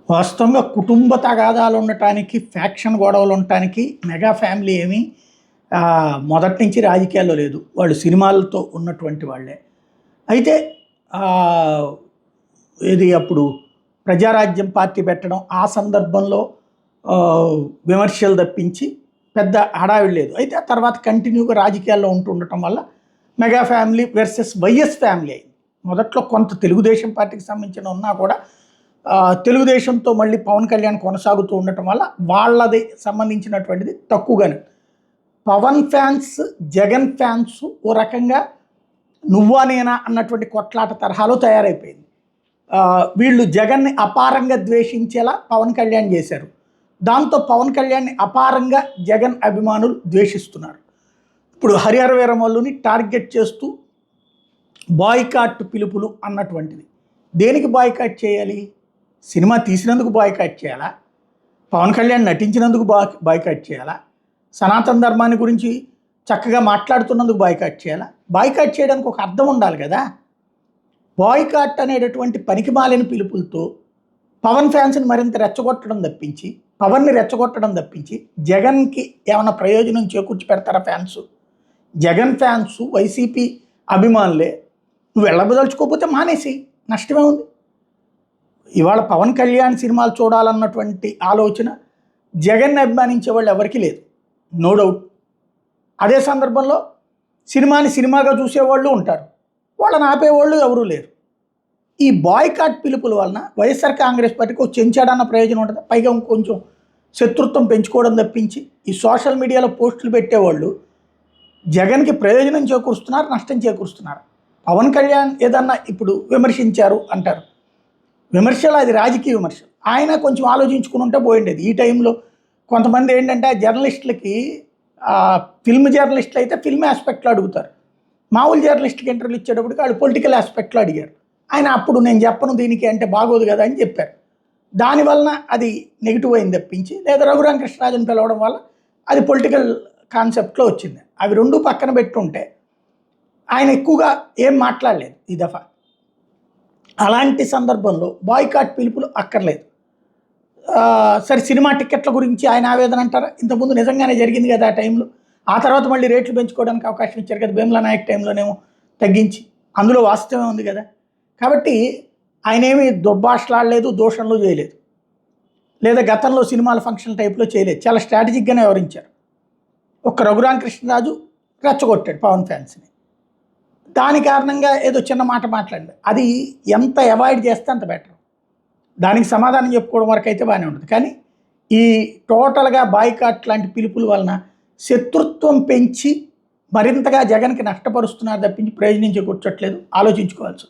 వాస్తవంగా కుటుంబ తగాదాలు ఉండటానికి, ఫ్యాక్షన్ గొడవలు ఉండటానికి మెగా ఫ్యామిలీ ఏమీ మొదటి నుంచి రాజకీయాల్లో లేదు. వాళ్ళు సినిమాలతో ఉన్నటువంటి వాళ్ళే. అయితే ఆహ్, ఏది అప్పుడు ప్రజారాజ్యం పార్టీ పెట్టడం, ఆ సందర్భంలో విమర్శలు తప్పించి పెద్ద హడావిడి లేదు. అయితే ఆ తర్వాత కంటిన్యూగా రాజకీయాల్లో ఉండటం వల్ల mega family versus YS family అయింది. మొదట్లో కొంత తెలుగుదేశం పార్టీకి సంబంధించిన ఉన్నా కూడా తెలుగుదేశంతో మళ్ళీ పవన్ కళ్యాణ్ కొనసాగుతూ ఉండటం వల్ల వాళ్ళది సంబంధించినటువంటిది తక్కువగానే. పవన్ ఫ్యాన్స్, జగన్ ఫ్యాన్స్ ఓ రకంగా నువ్వా నేనా అన్నటువంటి కొట్లాట తరహాలో తయారైపోయింది. వీళ్ళు జగన్ని అపారంగా ద్వేషించేలా పవన్ కళ్యాణ్ చేశారు. దాంతో పవన్ కళ్యాణ్ని అపారంగా జగన్ అభిమానులు ద్వేషిస్తున్నారు. ఇప్పుడు హరిహర వీరమల్లుని టార్గెట్ చేస్తూ బాయ్కాట్ పిలుపులు అన్నటువంటిది. దేనికి బాయ్కాట్ చేయాలి? సినిమా తీసినందుకు బాయ్కాట్ చేయాలా? పవన్ కళ్యాణ్ నటించినందుకు బాయ్కాట్ చేయాలా? సనాతన ధర్మాన్ని గురించి చక్కగా మాట్లాడుతున్నందుకు బాయ్కాట్ చేయాలా? బాయ్కాట్ చేయడానికి ఒక అర్థం ఉండాలి కదా. బాయ్కాట్ అనేటటువంటి పనికిమాలిన పిలుపులతో పవన్ ఫ్యాన్స్ని మరింత రెచ్చగొట్టడం తప్పించి, పవన్ని రెచ్చగొట్టడం తప్పించి జగన్కి ఏమైనా ప్రయోజనం చేకూర్చి పెడతారా ఫ్యాన్స్? జగన్ ఫ్యాన్స్ వైసీపీ అభిమానులే. నువ్వు వెళ్ళబదలుచుకోకపోతే మానేసి, నష్టమే ఉంది. ఇవాళ పవన్ కళ్యాణ్ సినిమాలు చూడాలన్నటువంటి ఆలోచన జగన్ అభిమానించే వాళ్ళు ఎవరికీ లేదు, నో డౌట్. అదే సందర్భంలో సినిమాని సినిమాగా చూసేవాళ్ళు ఉంటారు, వాళ్ళని ఆపేవాళ్ళు ఎవరూ లేరు. ఈ బాయ్కాట్ పిలుపుల వలన వైఎస్ఆర్ కాంగ్రెస్ పార్టీకి ఒక చెంచాడన్న ప్రయోజనం ఉంటుంది. పైగా ఇంకొంచెం శత్రుత్వం పెంచుకోవడం తప్పించి ఈ సోషల్ మీడియాలో పోస్టులు పెట్టేవాళ్ళు జగన్కి ప్రయోజనం చేకూరుస్తున్నారు, నష్టం చేకూరుస్తున్నారు. పవన్ కళ్యాణ్ ఏదన్నా ఇప్పుడు విమర్శించారు అంటారు, విమర్శలు అది రాజకీయ విమర్శలు. ఆయన కొంచెం ఆలోచించుకుని ఉంటే పోయిండేది. ఈ టైంలో కొంతమంది ఏంటంటే జర్నలిస్టులకి, ఫిల్మ్ జర్నలిస్టులు అయితే ఫిల్మ్ ఆస్పెక్ట్లో అడుగుతారు, మామూలు జర్నలిస్టులకి ఇంటర్వ్యూ ఇచ్చేటప్పటికి వాళ్ళు పొలిటికల్ ఆస్పెక్ట్లో అడిగారు. ఆయన అప్పుడు నేను చెప్పను దీనికి అంటే బాగోదు కదా అని చెప్పారు. దానివలన అది నెగిటివ్ అయింది తప్పించి, లేదా రఘురామకృష్ణరాజుని పిలవడం వల్ల అది పొలిటికల్ కాన్సెప్ట్లో వచ్చింది. అవి రెండు పక్కన పెట్టుంటే ఆయన ఎక్కువగా ఏం మాట్లాడలేదు ఈ దఫా. అలాంటి సందర్భంలో బాయ్కాట్ పిలుపులు అక్కర్లేదు. సరే, సినిమా టికెట్ల గురించి ఆయన ఆవేదన అంటారా? ఇంతకుముందు నిజంగానే జరిగింది కదా ఆ టైంలో. ఆ తర్వాత మళ్ళీ రేట్లు పెంచుకోవడానికి అవకాశం ఇచ్చారు కదా భీమ్లా నాయక్ టైంలోనేమో తగ్గించి. అందులో వాస్తవమే ఉంది కదా. కాబట్టి ఆయన ఏమీ దుర్భాషలాడలేదు, దూషణలు చేయలేదు, లేదా గతంలో సినిమాల ఫంక్షన్ టైప్లో చేయలేదు. చాలా స్ట్రాటజిక్గానే వివరించారు. ఒక్క రఘురామకృష్ణరాజు రెచ్చగొట్టాడు పవన్ ఫ్యాన్స్ని. దాని కారణంగా ఏదో చిన్న మాట మాట్లాడింది. అది ఎంత అవాయిడ్ చేస్తే అంత బెటర్. దానికి సమాధానం చెప్పుకోవడం వరకు అయితే బాగానే ఉంటుంది. కానీ ఈ టోటల్గా బాయ్కాట్ లాంటి పిలుపుల వలన శత్రుత్వం పెంచి మరింతగా జగన్కి నష్టపరుస్తున్నారు తప్పించి ప్రయోజనం చేకూర్చట్లేదు. ఆలోచించుకోవాల్సి.